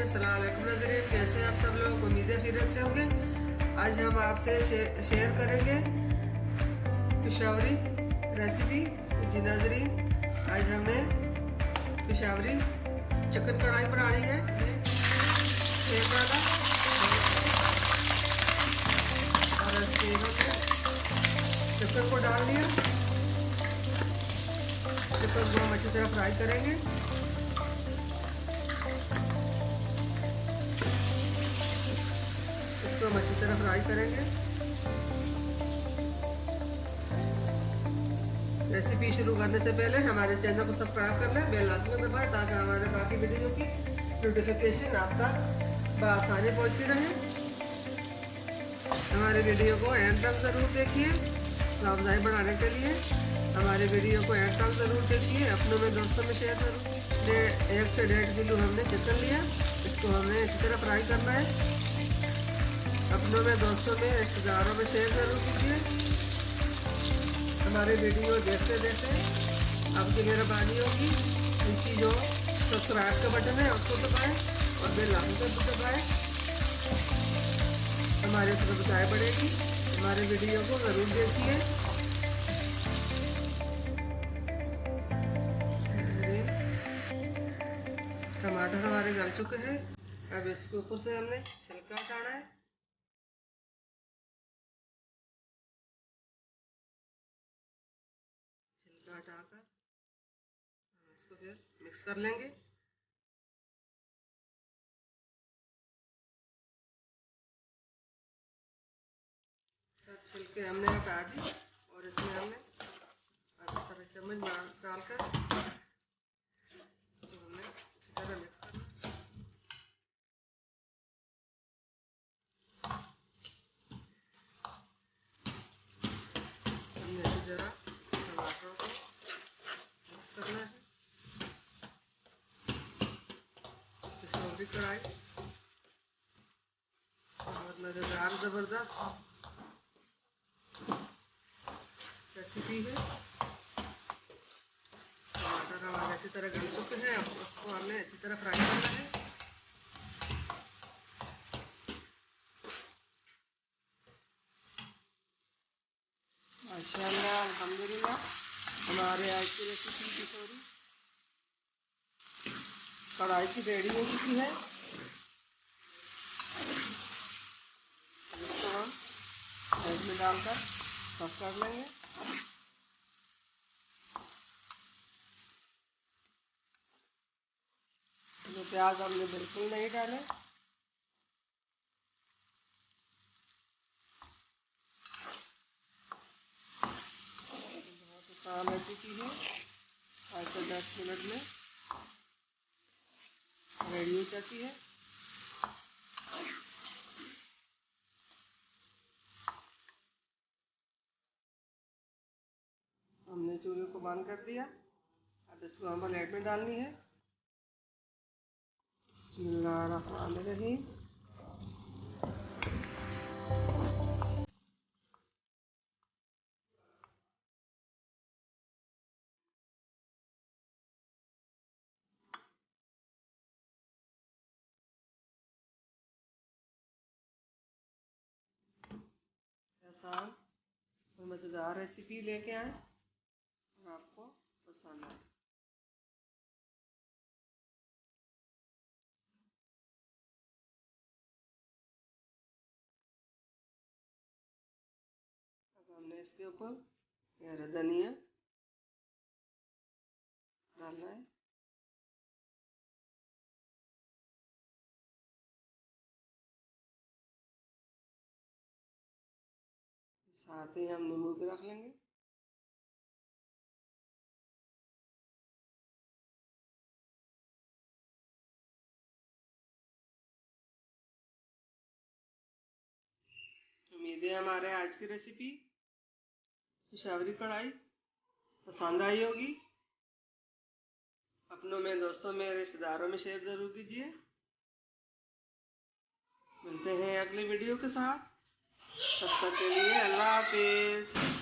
अस्सलाम वालेकुम नाज़रीन, कैसे हैं आप सब लोग। उम्मीदें खैरियत से होंगे। आज हम आपसे शेयर करेंगे पेशावरी रेसिपी। जी नाज़रीन, आज हमने पेशावरी चिकन कढ़ाई बनानी है। तेल डाला और इसके हमने चिकन को डाल दिया। चिकन को हम अच्छी तरह फ्राई करेंगे। इसको हम अच्छी तरह फ्राई करेंगे। रेसिपी शुरू करने से पहले हमारे चैनल को सब्सक्राइब कर लें, बेल आइकन दबाएं ताकि हमारे बाकी वीडियो की नोटिफिकेशन आप तक बआसानी पहुंचती रहे। हमारे वीडियो को एंड तक ज़रूर देखिए। लाभदायक बनाने के लिए हमारे वीडियो को एंड तक ज़रूर देखिए। अपनों में दोस्तों में शेयर ज़रूर। 1 से 1.5 किलो हमने चिकन लिया, इसको हमें इसी तरह फ्राई करना है। अपनों में दोस्तों में रिश्तेदारों में शेयर जरूर कीजिए। हमारे वीडियो देखते देखते आपकी मेहरबानी होगी। नीचे जो सब्सक्राइब का बटन है उसको दबाएं और बेल आइकन को दबाएं। हमारी सब्सक्राइब बढ़ेगी। हमारे वीडियो को ज़रूर देखिए। टमाटर हमारे गल चुके हैं। अब इसके ऊपर से हमने छिलका हटाना है। छिलका हटाकर इसको फिर मिक्स कर लेंगे। सब छिलके हमने हटा दी और इसमें हमने आधा चम्मच डालकर इसको हमने अच्छी तरह मिक्स करना। हमने अच्छी तरह टमाटरों को मिक्स करना है। पेशावरी कढ़ाई बहुत मज़ेदार ज़बरदस्त रेसिपी है। टमाटर हमारे अच्छी तरह गल चुके हैं। अब उसको हमने अच्छी तरह फ्राई करना है। माशाअल्लाह, अल्हम्दुलिल्लाह, हमारे आज की रेसिपी पेशावरी कढ़ाई की रेडी हो चुकी है। इसको हम साइड में डालकर सर्व कर लेंगे। तो प्याज हमने बिल्कुल नहीं डाले। बहुत आसान रेसिपी है। 5 से 10 मिनट में रेडी हो जाती है। हमने चूल्हे को बंद कर दिया। अब इसको हम प्लेट में डालनी है। बिस्मिल्लाहिर्रहमानिर्रहीम। आसान और मज़ेदार रेसिपी लेके आए और आपको पसंद आए। अब हमने इसके ऊपर हरा धनिया डालना है। साथ ही हम नींबू भी रख लेंगे। उम्मीद है हमारे आज की रेसिपी पेशावरी कढ़ाई पसंद आई होगी। अपनों में दोस्तों में रिश्तेदारों में शेयर ज़रूर कीजिए। मिलते हैं अगली वीडियो के साथ। तब तक के लिए अल्लाह हाफिज़।